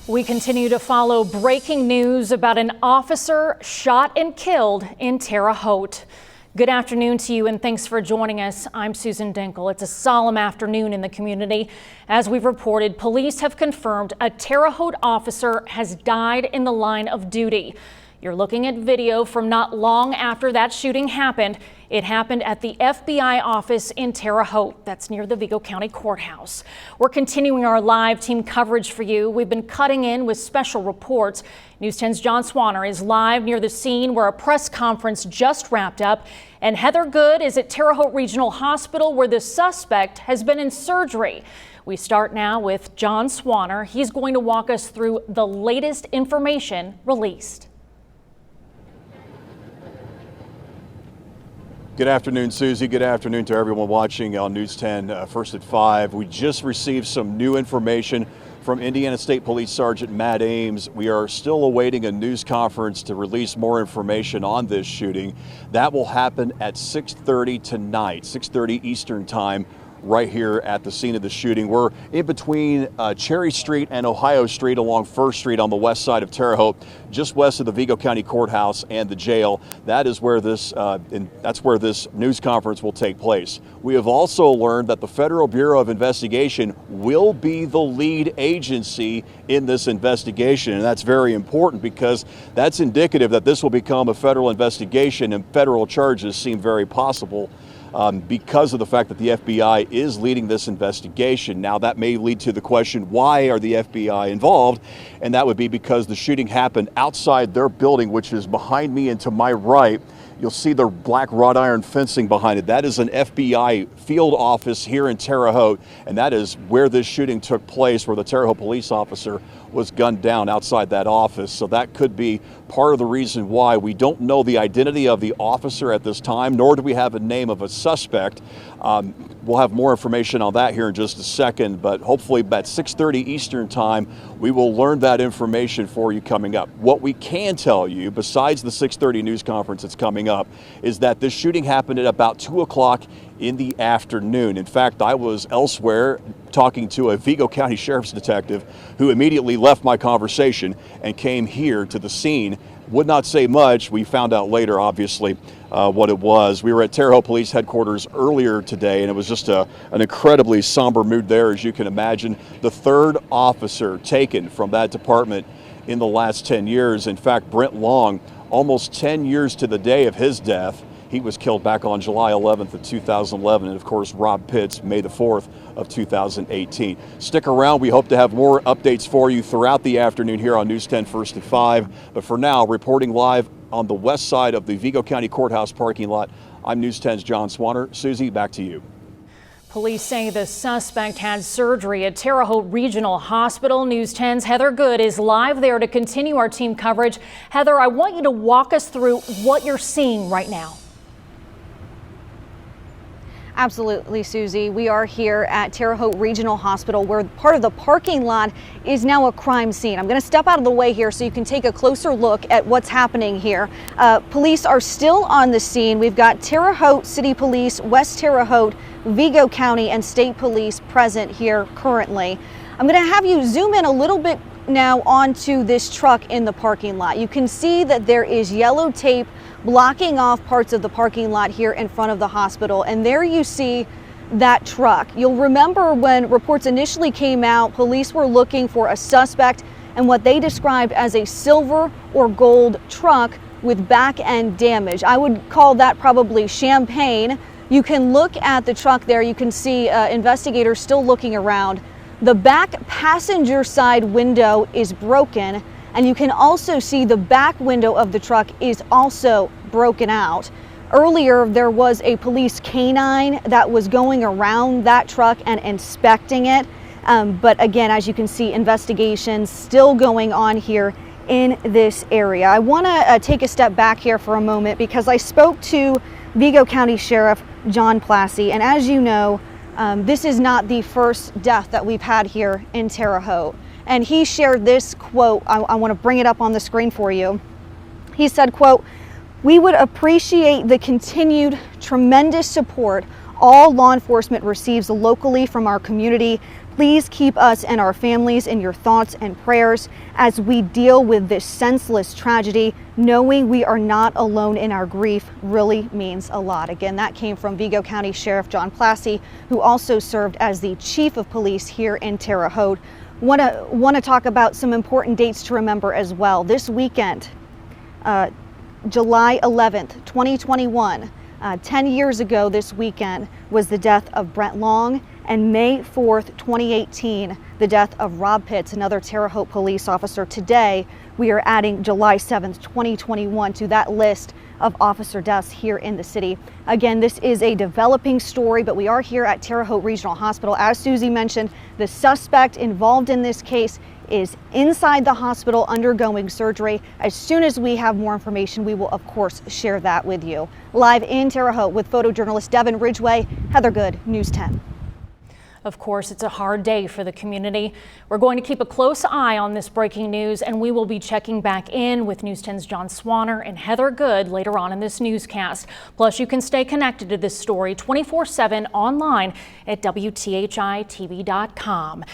We continue to follow breaking news about an officer shot and killed in Terre Haute. Good afternoon to you and thanks for joining us. I'm Susan Dinkel. It's a solemn afternoon in the community. As we've reported, police have confirmed a Terre Haute officer has died in the line of duty. You're looking at video from not long after that shooting happened. It happened at the FBI office in Terre Haute. That's near the Vigo County Courthouse. We're continuing our live team coverage for you. We've been cutting in with special reports. News 10's John Swanner is live near the scene where a press conference just wrapped up. And Heather Good is at Terre Haute Regional Hospital where the suspect has been in surgery. We start now with John Swanner. He's going to walk us through the latest information released. Good afternoon, Susie. Good afternoon to everyone watching on News 10 First at 5. We just received some new information from Indiana State Police Sergeant Matt Ames. We are still awaiting a news conference to release more information on this shooting. That will happen at 6:30 tonight, 6:30 Eastern Time, right here at the scene of the shooting. We're in between Cherry Street and Ohio Street along First Street on the west side of Terre Haute, just west of the Vigo County Courthouse and the jail. That is where that's where this news conference will take place. We have also learned that the Federal Bureau of Investigation will be the lead agency in this investigation, and that's very important because that's indicative that this will become a federal investigation and federal charges seem very possible. Because of the fact that the FBI is leading this investigation. Now that may lead to the question, why are the FBI involved? And that would be because the shooting happened outside their building, which is behind me and to my right. You'll see the black wrought iron fencing behind it. That is an FBI field office here in Terre Haute, and that is where this shooting took place, where the Terre Haute police officer was gunned down outside that office. So that could be part of the reason why. We don't know the identity of the officer at this time, nor do we have a name of a suspect. We'll have more information on that here in just a second, but hopefully at 6:30 Eastern Time, we will learn that information for you coming up. What we can tell you, besides the 6:30 news conference that's coming up, is that this shooting happened at about 2 o'clock in the afternoon. In fact, I was elsewhere talking to a Vigo County Sheriff's detective who immediately left my conversation and came here to the scene. Would not say much. We found out later, obviously, what it was. We were at Terre Haute Police Headquarters earlier today, and it was just an incredibly somber mood there, as you can imagine. The third officer taken from that department in the last 10 years. In fact, Brent Long, almost 10 years to the day of his death. He was killed back on July 11th of 2011, and of course Rob Pitts, May the 4th of 2018. Stick around. We hope to have more updates for you throughout the afternoon here on News 10 First at 5. But for now, reporting live on the west side of the Vigo County Courthouse parking lot, I'm News 10's John Swanner. Susie, back to you. Police say the suspect had surgery at Terre Haute Regional Hospital. News 10's Heather Good is live there to continue our team coverage. Heather, I want you to walk us through what you're seeing right now. Absolutely, Susie. We are here at Terre Haute Regional Hospital where part of the parking lot is now a crime scene. I'm going to step out of the way here so you can take a closer look at what's happening here. Police are still on the scene. We've got Terre Haute City Police, West Terre Haute, Vigo County, and State Police present here currently. I'm going to have you zoom in a little bit now onto this truck in the parking lot. You can see that there is yellow tape blocking off parts of the parking lot here in front of the hospital, and there you see that truck. You'll remember when reports initially came out, police were looking for a suspect and what they described as a silver or gold truck with back end damage. I would call that probably champagne. You can look at the truck there. You can see investigators still looking around. The back passenger side window is broken, and you can also see the back window of the truck is also broken out. Earlier, there was a police canine that was going around that truck and inspecting it. But again, as you can see, investigations still going on here in this area. I want to take a step back here for a moment because I spoke to Vigo County Sheriff John Plassey, and as you know, this is not the first death that we've had here in Terre Haute. And he shared this quote. I want to bring it up on the screen for you. He said, quote, "We would appreciate the continued tremendous support all law enforcement receives locally from our community. Please keep us and our families in your thoughts and prayers as we deal with this senseless tragedy. Knowing we are not alone in our grief really means a lot. Again, that came from Vigo County Sheriff John Plassey, who also served as the Chief of Police here in Terre Haute. Want to talk about some important dates to remember as well. This weekend, July 11th, 2021, 10 years ago this weekend was the death of Brent Long, and May 4th, 2018, the death of Rob Pitts, another Terre Haute police officer. Today, we are adding July 7th, 2021 to that list of officer deaths here in the city. Again, this is a developing story, but we are here at Terre Haute Regional Hospital. As Susie mentioned, the suspect involved in this case is inside the hospital undergoing surgery. As soon as we have more information, we will of course share that with you. Live in Terre Haute with photojournalist Devin Ridgway, Heather Good, News 10. Of course, it's a hard day for the community. We're going to keep a close eye on this breaking news, and we will be checking back in with News 10's John Swanner and Heather Good later on in this newscast. Plus, you can stay connected to this story 24/7 online at WTHI-TV.com.